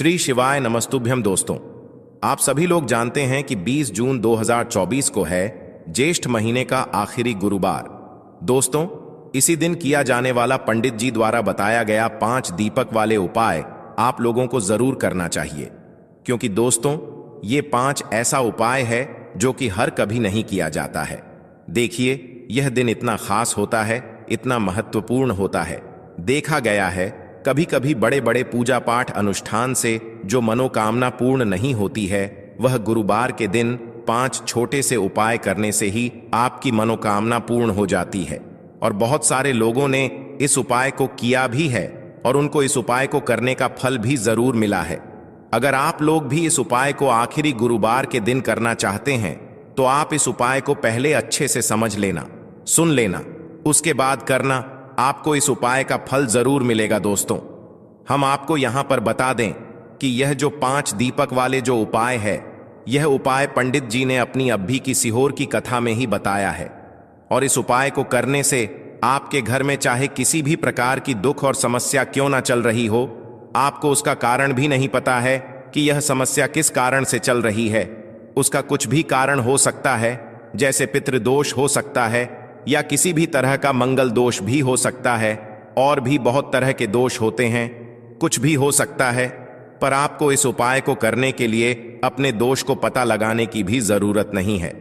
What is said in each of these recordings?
श्री शिवाय नमस्तुभ्यम। दोस्तों, आप सभी लोग जानते हैं कि 20 जून 2024 को है ज्येष्ठ महीने का आखिरी गुरुवार। दोस्तों, इसी दिन किया जाने वाला पंडित जी द्वारा बताया गया 5 दीपक वाले उपाय आप लोगों को जरूर करना चाहिए, क्योंकि दोस्तों ये 5 ऐसा उपाय है जो कि हर कभी नहीं किया जाता है। देखिए, यह दिन इतना खास होता है, इतना महत्वपूर्ण होता है। देखा गया है कभी कभी बड़े बड़े पूजा पाठ अनुष्ठान से जो मनोकामना पूर्ण नहीं होती है, वह गुरुवार के दिन 5 छोटे से उपाय करने से ही आपकी मनोकामना पूर्ण हो जाती है। और बहुत सारे लोगों ने इस उपाय को किया भी है और उनको इस उपाय को करने का फल भी जरूर मिला है। अगर आप लोग भी इस उपाय को आखिरी गुरुवार के दिन करना चाहते हैं तो आप इस उपाय को पहले अच्छे से समझ लेना, सुन लेना, उसके बाद करना। आपको इस उपाय का फल जरूर मिलेगा। दोस्तों, हम आपको यहां पर बता दें कि यह जो 5 दीपक वाले जो उपाय है, यह उपाय पंडित जी ने अपनी अभी की सीहोर की कथा में ही बताया है। और इस उपाय को करने से आपके घर में चाहे किसी भी प्रकार की दुख और समस्या क्यों ना चल रही हो, आपको उसका कारण भी नहीं पता है कि यह समस्या किस कारण से चल रही है। उसका कुछ भी कारण हो सकता है, जैसे पितृदोष हो सकता है या किसी भी तरह का मंगल दोष भी हो सकता है, और भी बहुत तरह के दोष होते हैं, कुछ भी हो सकता है। पर आपको इस उपाय को करने के लिए अपने दोष को पता लगाने की भी जरूरत नहीं है।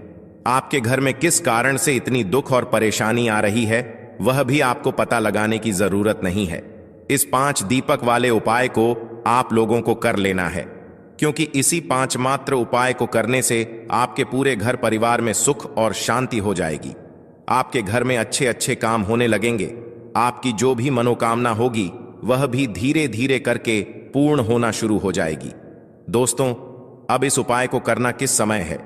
आपके घर में किस कारण से इतनी दुख और परेशानी आ रही है, वह भी आपको पता लगाने की जरूरत नहीं है। इस 5 दीपक वाले उपाय को आप लोगों को कर लेना है, क्योंकि इसी 5 मात्र उपाय को करने से आपके पूरे घर परिवार में सुख और शांति हो जाएगी। आपके घर में अच्छे अच्छे काम होने लगेंगे। आपकी जो भी मनोकामना होगी वह भी धीरे धीरे करके पूर्ण होना शुरू हो जाएगी। दोस्तों, अब इस उपाय को करना किस समय है,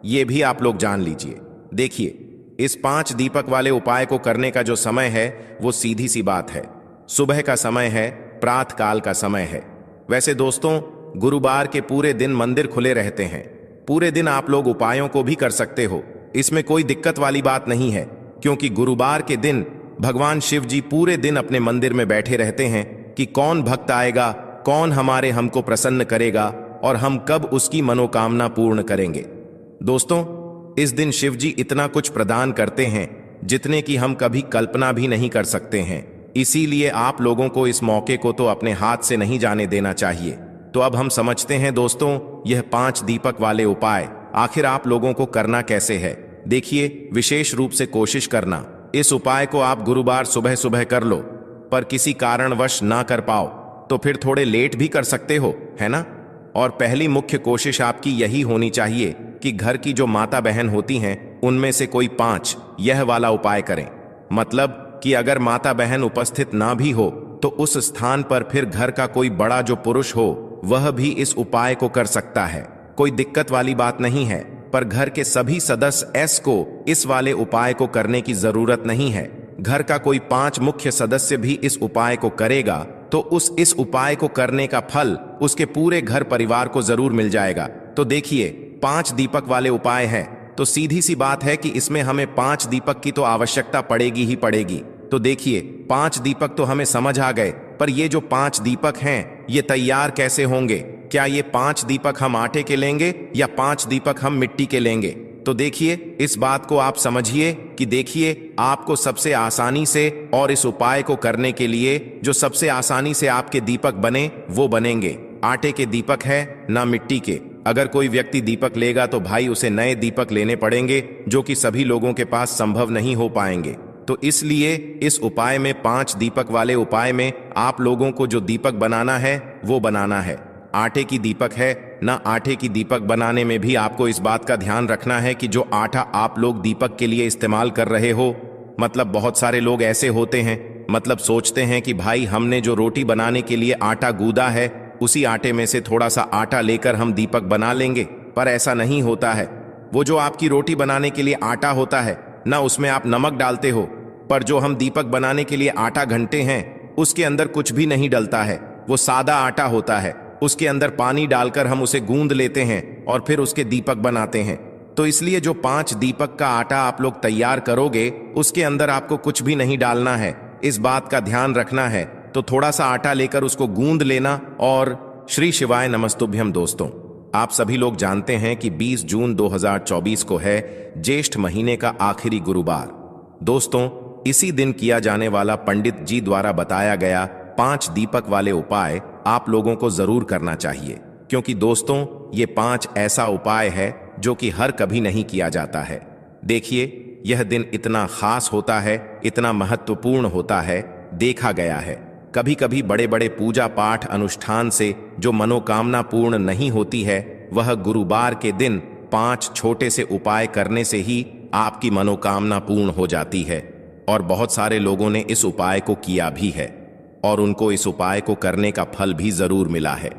यह भी आप लोग जान लीजिए। देखिए, इस 5 दीपक वाले उपाय को करने का जो समय है वो सीधी सी बात है, सुबह का समय है, प्रातः काल का समय है। वैसे दोस्तों, गुरुवार के पूरे दिन मंदिर खुले रहते हैं। पूरे दिन आप लोग उपायों को भी कर सकते हो, इसमें कोई दिक्कत वाली बात नहीं है, क्योंकि गुरुवार के दिन भगवान शिव जी पूरे दिन अपने मंदिर में बैठे रहते हैं कि कौन भक्त आएगा, कौन हमको प्रसन्न करेगा और हम कब उसकी मनोकामना पूर्ण करेंगे। दोस्तों, इस दिन शिव जी इतना कुछ प्रदान करते हैं जितने की हम कभी कल्पना भी नहीं कर सकते हैं। इसीलिए आप लोगों को इस मौके को तो अपने हाथ से नहीं जाने देना चाहिए। तो अब हम समझते हैं दोस्तों, यह 5 दीपक वाले उपाय आखिर आप लोगों को करना कैसे है। देखिए, विशेष रूप से कोशिश करना इस उपाय को आप गुरुवार सुबह सुबह कर लो, पर किसी कारणवश ना कर पाओ तो फिर थोड़े लेट भी कर सकते हो, है ना। और पहली मुख्य कोशिश आपकी यही होनी चाहिए कि घर की जो माता बहन होती हैं उनमें से कोई 5 यह वाला उपाय करें। मतलब कि अगर माता बहन उपस्थित ना भी हो तो उस स्थान पर फिर घर का कोई बड़ा जो पुरुष हो वह भी इस उपाय को कर सकता है। कोई दिक्कत वाली बात नहीं है, पर घर के सभी सदस्य को इस वाले उपाय को करने की जरूरत नहीं है। घर का कोई 5 मुख्य सदस्य भी इस उपाय को करेगा तो इस उपाय को करने का फल उसके पूरे घर परिवार को जरूर मिल जाएगा। तो देखिए, 5 दीपक वाले उपाय हैं, तो सीधी सी बात है कि इसमें हमें 5 दीपक की तो आवश्यकता पड़ेगी ही पड़ेगी। तो देखिए, 5 दीपक तो हमें समझ आ गए, पर ये जो 5 दीपक हैं ये तैयार कैसे होंगे। क्या ये 5 दीपक हम आटे के लेंगे या 5 दीपक हम मिट्टी के लेंगे। तो देखिए, इस बात को आप समझिए कि देखिए, आपको सबसे आसानी से और इस उपाय को करने के लिए जो सबसे आसानी से आपके दीपक बने वो बनेंगे आटे के दीपक है, ना मिट्टी के। अगर कोई व्यक्ति दीपक लेगा तो भाई उसे नए दीपक लेने पड़ेंगे, जो कि सभी लोगों के पास संभव नहीं हो पाएंगे। तो इसलिए इस उपाय में 5 दीपक वाले उपाय में आप लोगों को जो दीपक बनाना है वो बनाना है आटे की दीपक है, ना आटे की दीपक बनाने में भी आपको इस बात का ध्यान रखना है कि जो आटा आप लोग दीपक के लिए इस्तेमाल कर रहे हो, मतलब बहुत सारे लोग ऐसे होते हैं, मतलब सोचते हैं कि भाई हमने जो रोटी बनाने के लिए आटा गूंदा है उसी आटे में से थोड़ा सा आटा लेकर हम दीपक बना लेंगे, पर ऐसा नहीं होता है। वो जो आपकी रोटी बनाने के लिए आटा होता है ना, उसमें आप नमक डालते हो, पर जो हम दीपक बनाने के लिए आटा घंटे हैं उसके अंदर कुछ भी नहीं डलता है। वो सादा आटा होता है, उसके अंदर पानी डालकर हम उसे गूंद लेते हैं और फिर उसके दीपक बनाते हैं। तो इसलिए जो 5 दीपक का आटा आप लोग तैयार करोगे उसके अंदर आपको कुछ भी नहीं डालना है, इस बात का ध्यान रखना है। तो थोड़ा सा आटा लेकर उसको गूंद लेना और श्री शिवाय नमस्तुभ्यम। दोस्तों, आप सभी लोग जानते हैं कि 20 जून 2024 को है ज्येष्ठ महीने का आखिरी गुरुवार। दोस्तों, इसी दिन किया जाने वाला पंडित जी द्वारा बताया गया 5 दीपक वाले उपाय आप लोगों को जरूर करना चाहिए, क्योंकि दोस्तों ये 5 ऐसा उपाय है जो कि हर कभी नहीं किया जाता है। देखिए, यह दिन इतना खास होता है, इतना महत्वपूर्ण होता है। देखा गया है कभी कभी बड़े बड़े पूजा पाठ अनुष्ठान से जो मनोकामना पूर्ण नहीं होती है, वह गुरुवार के दिन 5 छोटे से उपाय करने से ही आपकी मनोकामना पूर्ण हो जाती है। और बहुत सारे लोगों ने इस उपाय को किया भी है और उनको इस उपाय को करने का फल भी जरूर मिला है।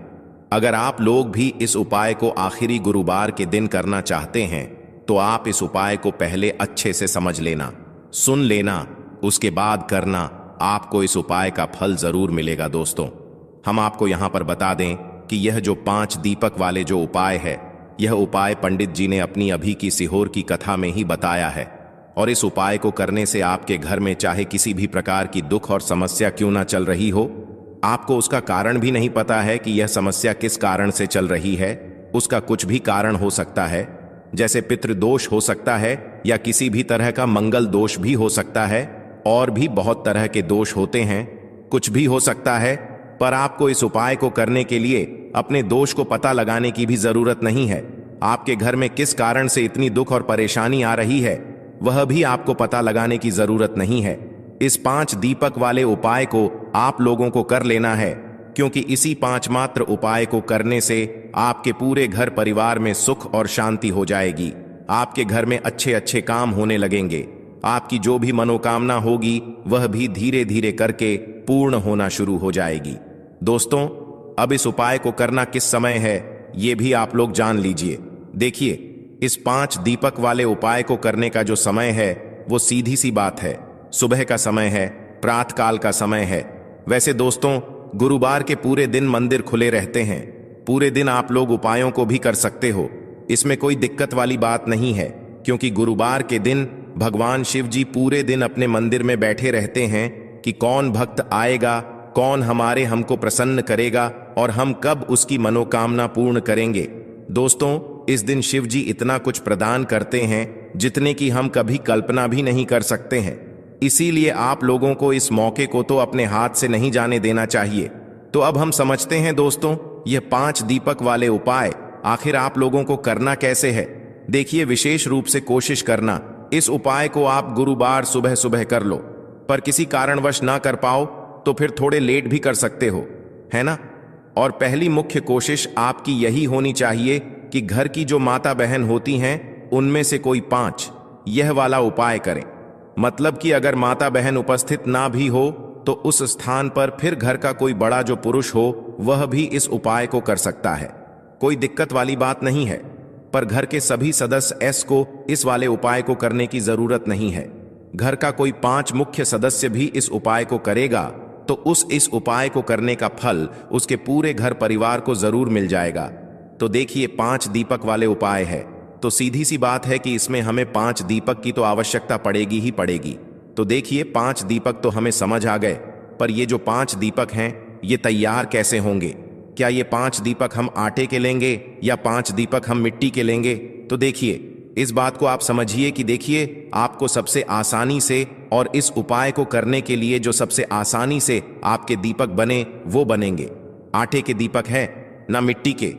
अगर आप लोग भी इस उपाय को आखिरी गुरुवार के दिन करना चाहते हैं तो आप इस उपाय को पहले अच्छे से समझ लेना, सुन लेना, उसके बाद करना। आपको इस उपाय का फल जरूर मिलेगा। दोस्तों, हम आपको यहां पर बता दें कि यह जो 5 दीपक वाले जो उपाय है, यह उपाय पंडित जी ने अपनी अभी की सीहोर की कथा में ही बताया है। और इस उपाय को करने से आपके घर में चाहे किसी भी प्रकार की दुख और समस्या क्यों ना चल रही हो, आपको उसका कारण भी नहीं पता है कि यह समस्या किस कारण से चल रही है, उसका कुछ भी कारण हो सकता है, जैसे पितृदोष हो सकता है या किसी भी तरह का मंगल दोष भी हो सकता है, और भी बहुत तरह के दोष होते हैं, कुछ भी हो सकता है। पर आपको इस उपाय को करने के लिए अपने दोष को पता लगाने की भी जरूरत नहीं है। आपके घर में किस कारण से इतनी दुख और परेशानी आ रही है, वह भी आपको पता लगाने की जरूरत नहीं है। इस 5 दीपक वाले उपाय को आप लोगों को कर लेना है, क्योंकि इसी 5 मात्र उपाय को करने से आपके पूरे घर परिवार में सुख और शांति हो जाएगी। आपके घर में अच्छे अच्छे काम होने लगेंगे। आपकी जो भी मनोकामना होगी वह भी धीरे धीरे करके पूर्ण होना शुरू हो जाएगी। दोस्तों, अब इस उपाय को करना किस समय है, ये भी आप लोग जान लीजिए। देखिए, इस 5 दीपक वाले उपाय को करने का जो समय है वो सीधी सी बात है, सुबह का समय है, प्रातःकाल का समय है। वैसे दोस्तों, गुरुवार के पूरे दिन मंदिर खुले रहते हैं, पूरे दिन आप लोग उपायों को भी कर सकते हो, इसमें कोई दिक्कत वाली बात नहीं है। क्योंकि गुरुवार के दिन भगवान शिव जी पूरे दिन अपने मंदिर में बैठे रहते हैं कि कौन भक्त आएगा, कौन हमको प्रसन्न करेगा और हम कब उसकी मनोकामना पूर्ण करेंगे। दोस्तों, इस दिन शिव जी इतना कुछ प्रदान करते हैं जितने की हम कभी कल्पना भी नहीं कर सकते हैं। इसीलिए आप लोगों को इस मौके को तो अपने हाथ से नहीं जाने देना चाहिए। तो अब हम समझते हैं दोस्तों, यह 5 दीपक वाले उपाय आखिर आप लोगों को करना कैसे है। देखिए, विशेष रूप से कोशिश करना इस उपाय को आप गुरुवार सुबह सुबह कर लो, पर किसी कारणवश ना कर पाओ तो फिर थोड़े लेट भी कर सकते हो, है ना। और पहली मुख्य कोशिश आपकी यही होनी चाहिए कि घर की जो माता बहन होती हैं उनमें से कोई 5 यह वाला उपाय करें। मतलब कि अगर माता बहन उपस्थित ना भी हो तो उस स्थान पर फिर घर का कोई बड़ा जो पुरुष हो वह भी इस उपाय को कर सकता है। कोई दिक्कत वाली बात नहीं है, पर घर के सभी सदस्य को इस वाले उपाय को करने की जरूरत नहीं है। घर का कोई 5 मुख्य सदस्य भी इस उपाय को करेगा तो इस उपाय को करने का फल उसके पूरे घर परिवार को जरूर मिल जाएगा। तो देखिए, 5 दीपक वाले उपाय है तो सीधी सी बात है कि इसमें हमें 5 दीपक की तो आवश्यकता पड़ेगी ही पड़ेगी। तो देखिए, 5 दीपक तो हमें समझ आ गए, पर ये जो 5 दीपक हैं ये तैयार कैसे होंगे। क्या ये 5 दीपक हम आटे के लेंगे या 5 दीपक हम मिट्टी के लेंगे। तो देखिए, इस बात को आप समझिए कि देखिए, आपको सबसे आसानी से और इस उपाय को करने के लिए जो सबसे आसानी से आपके दीपक बने वो बनेंगे आटे के दीपक है, ना मिट्टी के।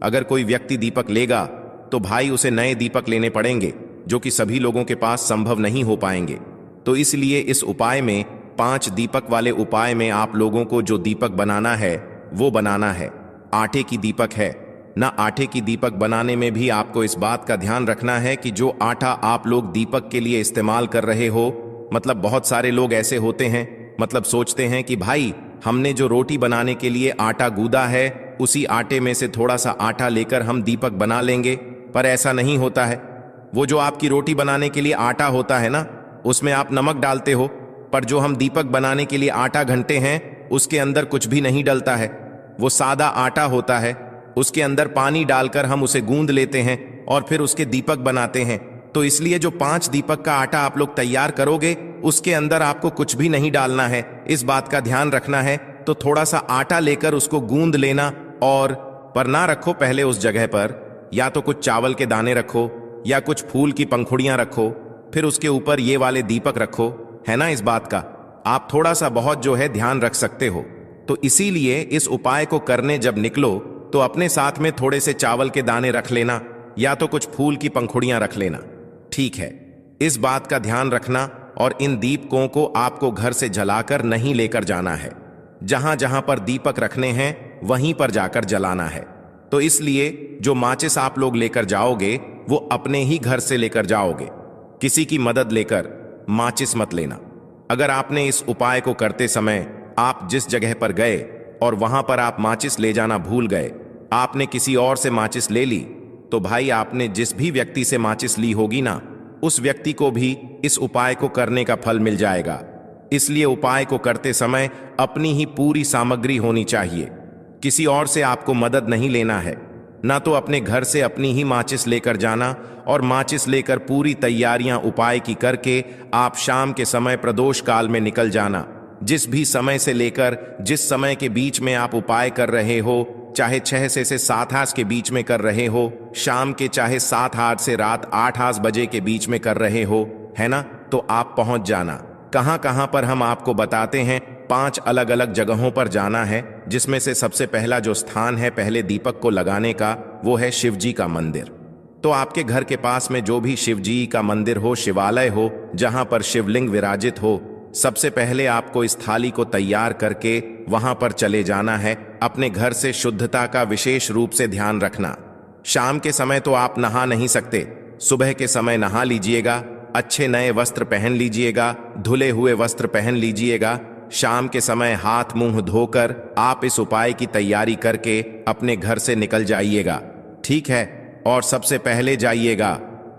अगर कोई व्यक्ति दीपक लेगा तो भाई उसे नए दीपक लेने पड़ेंगे, जो कि सभी लोगों के पास संभव नहीं हो पाएंगे। तो इसलिए इस उपाय में 5 दीपक वाले उपाय में आप लोगों को जो दीपक बनाना है वो बनाना है आटे की दीपक है ना। आटे की दीपक बनाने में भी आपको इस बात का ध्यान रखना है कि जो आटा आप लोग दीपक के लिए इस्तेमाल कर रहे हो, मतलब बहुत सारे लोग ऐसे होते हैं, मतलब सोचते हैं कि भाई हमने जो रोटी बनाने के लिए आटा गूंदा है उसी आटे में से थोड़ा सा आटा लेकर हम दीपक बना लेंगे, पर ऐसा नहीं होता है। वो जो आपकी रोटी बनाने के लिए आटा होता है ना, उसमें आप नमक डालते हो, पर जो हम दीपक बनाने के लिए आटा घंटे हैं उसके अंदर कुछ भी नहीं डलता है। वो सादा आटा होता है, उसके अंदर पानी डालकर हम उसे गूंद लेते हैं और फिर उसके दीपक बनाते हैं। तो इसलिए जो 5 दीपक का आटा आप लोग तैयार करोगे उसके अंदर आपको कुछ भी नहीं डालना है, इस बात का ध्यान रखना है। तो थोड़ा सा आटा लेकर उसको गूंद लेना और पर ना रखो पहले उस जगह पर या तो कुछ चावल के दाने रखो या कुछ फूल की पंखुड़ियां रखो, फिर उसके ऊपर ये वाले दीपक रखो, है ना। इस बात का आप थोड़ा सा बहुत जो है ध्यान रख सकते हो। तो इसीलिए इस उपाय को करने जब निकलो तो अपने साथ में थोड़े से चावल के दाने रख लेना या तो कुछ फूल की पंखुड़ियां रख लेना, ठीक है। इस बात का ध्यान रखना और इन दीपकों को आपको घर से जलाकर नहीं लेकर जाना है। जहां जहां पर दीपक रखने हैं वहीं पर जाकर जलाना है। तो इसलिए जो माचिस आप लोग लेकर जाओगे वो अपने ही घर से लेकर जाओगे, किसी की मदद लेकर माचिस मत लेना। अगर आपने इस उपाय को करते समय आप जिस जगह पर गए और वहां पर आप माचिस ले जाना भूल गए, आपने किसी और से माचिस ले ली, तो भाई आपने जिस भी व्यक्ति से माचिस ली होगी ना, उस व्यक्ति को भी इस उपाय को करने का फल मिल जाएगा। इसलिए उपाय को करते समय अपनी ही पूरी सामग्री होनी चाहिए, किसी और से आपको मदद नहीं लेना है। ना तो अपने घर से अपनी ही माचिस लेकर जाना और माचिस लेकर पूरी तैयारियां उपाय की करके आप शाम के समय प्रदोष काल में निकल जाना। जिस भी समय से लेकर जिस समय के बीच में आप उपाय कर रहे हो, चाहे 6 से 7 हास के बीच में कर रहे हो, शाम के चाहे 7 हास से रात 8 हास बजे के बीच में कर रहे हो, है ना, तो आप पहुंच जाना। कहां कहां पर हम आपको बताते हैं, 5 अलग अलग जगहों पर जाना है, जिसमें से सबसे पहला जो स्थान है पहले दीपक को लगाने का, वो है शिव जी का मंदिर। तो आपके घर के पास में जो भी शिव जी का मंदिर हो, शिवालय हो, जहां पर शिवलिंग विराजित हो, सबसे पहले आपको इस थाली को तैयार करके वहां पर चले जाना है। अपने घर से शुद्धता का विशेष रूप से ध्यान रखना। शाम के समय तो आप नहा नहीं सकते, सुबह के समय नहा लीजिएगा, अच्छे नए वस्त्र पहन लीजिएगा, धुले हुए वस्त्र पहन लीजिएगा। शाम के समय हाथ मुंह धोकर आप इस उपाय की तैयारी करके अपने घर से निकल जाइएगा, ठीक है। और सबसे पहले जाइएगा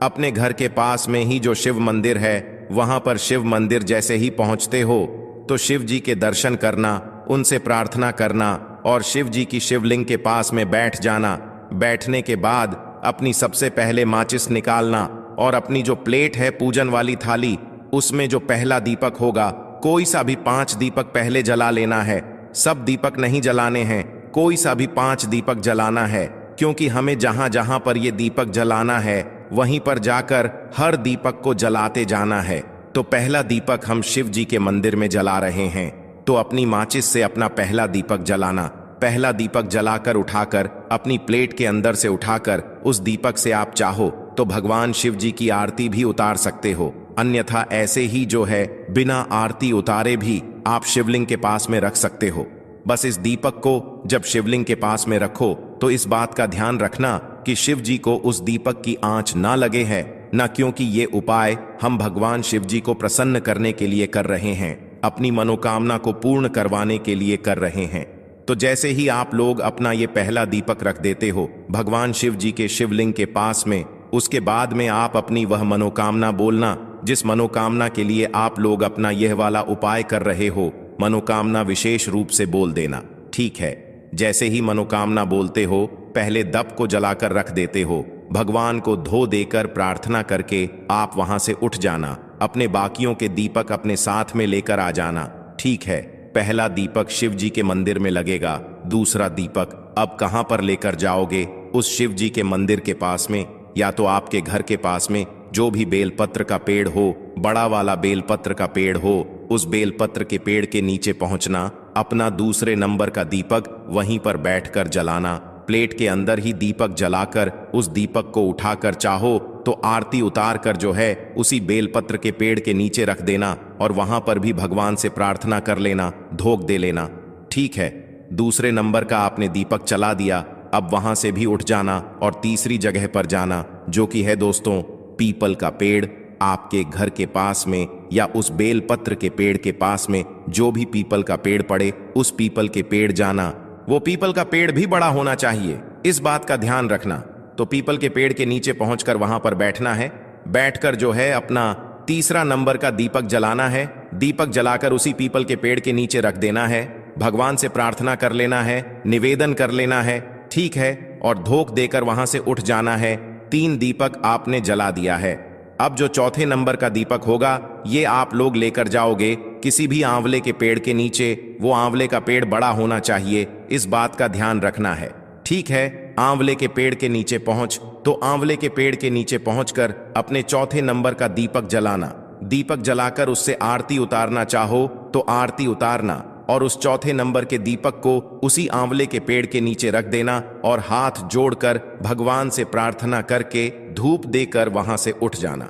अपने घर के पास में ही जो शिव मंदिर है, वहां पर शिव मंदिर जैसे ही पहुंचते हो तो शिव जी के दर्शन करना, उनसे प्रार्थना करना और शिव जी की शिवलिंग के पास में बैठ जाना। बैठने के बाद अपनी सबसे पहले माचिस निकालना और अपनी जो प्लेट है पूजन वाली थाली, उसमें जो पहला दीपक होगा, कोई सा भी 5 दीपक पहले जला लेना है। सब दीपक नहीं जलाने हैं, कोई सा भी 5 दीपक जलाना है, क्योंकि हमें जहां जहां पर ये दीपक जलाना है वहीं पर जाकर हर दीपक को जलाते जाना है। तो पहला दीपक हम शिव जी के मंदिर में जला रहे हैं, तो अपनी माचिस से अपना पहला दीपक जलाना। पहला दीपक जलाकर उठाकर अपनी प्लेट के अंदर से उठाकर उस दीपक से आप चाहो तो भगवान शिव जी की आरती भी उतार सकते हो, अन्यथा ऐसे ही जो है बिना आरती उतारे भी आप शिवलिंग के पास में रख सकते हो। बस इस दीपक को जब शिवलिंग के पास में रखो तो इस बात का ध्यान रखना कि शिव जी को उस दीपक की आंच ना लगे है ना, क्योंकि ये उपाय हम भगवान शिव जी को प्रसन्न करने के लिए कर रहे हैं, अपनी मनोकामना को पूर्ण करवाने के लिए कर रहे हैं। तो जैसे ही आप लोग अपना ये पहला दीपक रख देते हो भगवान शिव जी के शिवलिंग के पास में, उसके बाद में आप अपनी वह मनोकामना बोलना जिस मनोकामना के लिए आप लोग अपना यह वाला उपाय कर रहे हो। मनोकामना विशेष रूप से बोल देना, ठीक है। जैसे ही मनोकामना बोलते हो पहले दीप को जलाकर रख देते हो, भगवान को धो देकर प्रार्थना करके आप वहां से उठ जाना, अपने बाकियों के दीपक अपने साथ में लेकर आ जाना, ठीक है। पहला दीपक शिव जी के मंदिर में लगेगा, दूसरा दीपक अब कहां पर लेकर जाओगे, उस शिव जी के मंदिर के पास में या तो आपके घर के पास में जो भी बेलपत्र का पेड़ हो, बड़ा वाला बेलपत्र का पेड़ हो, उस बेलपत्र के पेड़ के नीचे पहुंचना, अपना दूसरे नंबर का दीपक वहीं पर बैठकर जलाना। प्लेट के अंदर ही दीपक जलाकर उस दीपक को उठाकर चाहो तो आरती उतार कर जो है उसी बेलपत्र के पेड़ के नीचे रख देना और वहां पर भी भगवान से प्रार्थना कर लेना, धोख दे लेना, ठीक है। दूसरे नंबर का आपने दीपक चला दिया, अब वहां से भी उठ जाना और तीसरी जगह पर जाना, जो कि है दोस्तों पीपल का पेड़। आपके घर के पास में या उस बेलपत्र के पेड़ के पास में जो भी पीपल का पेड़ पड़े, उस पीपल के पेड़ जाना। वो पीपल का पेड़ भी बड़ा होना चाहिए, इस बात का ध्यान रखना। तो पीपल के पेड़ के नीचे पहुंचकर वहां पर बैठना है, बैठकर जो है अपना तीसरा नंबर का दीपक जलाना है। दीपक जलाकर उसी पीपल के पेड़ के नीचे रख देना है, भगवान से प्रार्थना कर लेना है, निवेदन कर लेना है, ठीक है, और धोख देकर वहां से उठ जाना है। 3 दीपक आपने जला दिया है। अब जो चौथे नंबर का दीपक होगा ये आप लोग लेकर जाओगे किसी भी आंवले के पेड़ के नीचे वो आंवले का पेड़ बड़ा होना चाहिए, इस बात का ध्यान रखना है। ठीक है, आंवले के पेड़ के नीचे पहुंच तो आंवले के पेड़ के नीचे पहुंचकर अपने चौथे नंबर का दीपक जलाना। दीपक जलाकर उससे आरती उतारना चाहो तो आरती उतारना और उस चौथे नंबर के दीपक को उसी आंवले के पेड़ के नीचे रख देना और हाथ जोड़कर भगवान से प्रार्थना करके धूप देकर वहां से उठ जाना।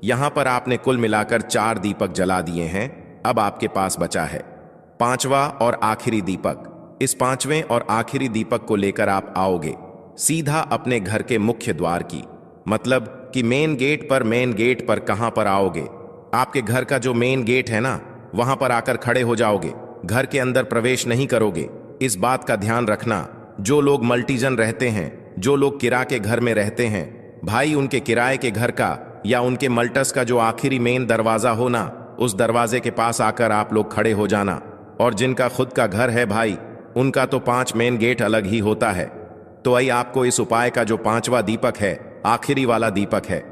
यहां पर आपने कुल मिलाकर 4 दीपक जला दिए हैं। अब आपके पास बचा है 5वां और आखिरी दीपक। इस 5वें और आखिरी दीपक को लेकर आप आओगे सीधा अपने घर के मुख्य द्वार की, मतलब कि मेन गेट पर कहां पर आओगे? आपके घर का जो मेन गेट है ना, वहां पर आकर खड़े हो जाओगे। घर के अंदर प्रवेश नहीं करोगे। इस बात का ध्यान रखना, जो लोग मल्टीजन रहते हैं, जो लोग किराए के घर में रहते हैं भाई, उनके किराए के घर का या उनके मल्टस का जो आखिरी मेन दरवाजा हो ना, उस दरवाजे के पास आकर आप लोग खड़े हो जाना। और जिनका खुद का घर है भाई, उनका तो 5 मेन गेट अलग ही होता है। तो आई आपको इस उपाय का जो 5वां दीपक है, आखिरी वाला दीपक है,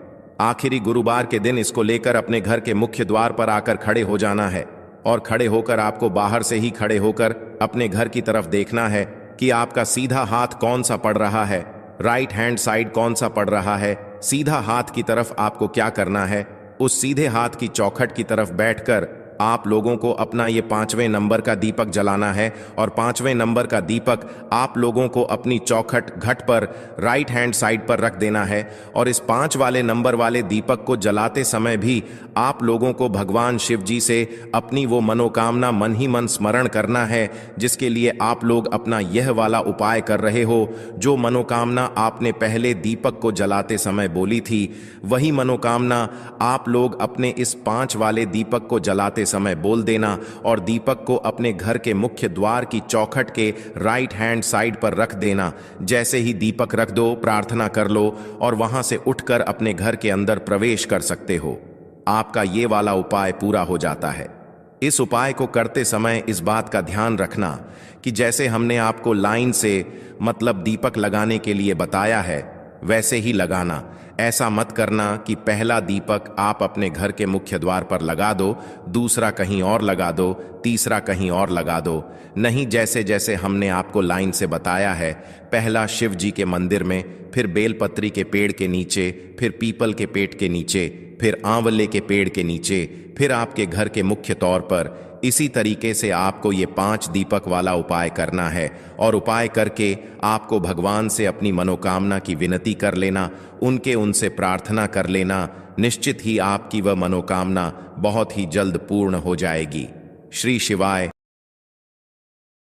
आखिरी गुरुवार के दिन इसको लेकर अपने घर के मुख्य द्वार पर आकर खड़े हो जाना है। और खड़े होकर आपको बाहर से ही खड़े होकर अपने घर की तरफ देखना है कि आपका सीधा हाथ कौन सा पड़ रहा है, राइट हैंड साइड कौन सा पड़ रहा है। सीधा हाथ की तरफ आपको क्या करना है, उस सीधे हाथ की चौखट की तरफ बैठकर आप लोगों को अपना ये 5वें नंबर का दीपक जलाना है। और 5वें नंबर का दीपक आप लोगों को अपनी चौखट घट पर राइट हैंड साइड पर रख देना है। और इस 5 वाले नंबर वाले दीपक को जलाते समय भी आप लोगों को भगवान शिव जी से अपनी वो मनोकामना मन ही मन स्मरण करना है, जिसके लिए आप लोग अपना यह वाला उपाय कर रहे हो। जो मनोकामना आपने पहले दीपक को जलाते समय बोली थी, वही मनोकामना आप लोग अपने इस 5 वाले दीपक को जलाते समय बोल देना। और दीपक को अपने घर के मुख्य द्वार की चौखट के राइट हैंड साइड पर रख देना। जैसे ही दीपक रख दो, प्रार्थना कर लो और वहां से उठकर अपने घर के अंदर प्रवेश कर सकते हो। आपका ये वाला उपाय पूरा हो जाता है। इस उपाय को करते समय इस बात का ध्यान रखना कि जैसे हमने आपको लाइन से मतलब दीपक लगाने के लिए बताया है, वैसे ही लगाना। ऐसा मत करना कि पहला दीपक आप अपने घर के मुख्य द्वार पर लगा दो, दूसरा कहीं और लगा दो, तीसरा कहीं और लगा दो। नहीं, जैसे जैसे हमने आपको लाइन से बताया है, पहला शिव जी के मंदिर में, फिर बेलपत्री के पेड़ के नीचे, फिर पीपल के पेड़ के नीचे, फिर आंवले के पेड़ के नीचे, फिर आपके घर के मुख्य तौर पर। इसी तरीके से आपको ये 5 दीपक वाला उपाय करना है। और उपाय करके आपको भगवान से अपनी मनोकामना की विनती कर लेना, उनसे प्रार्थना कर लेना। निश्चित ही आपकी वह मनोकामना बहुत ही जल्द पूर्ण हो जाएगी। श्री शिवाय।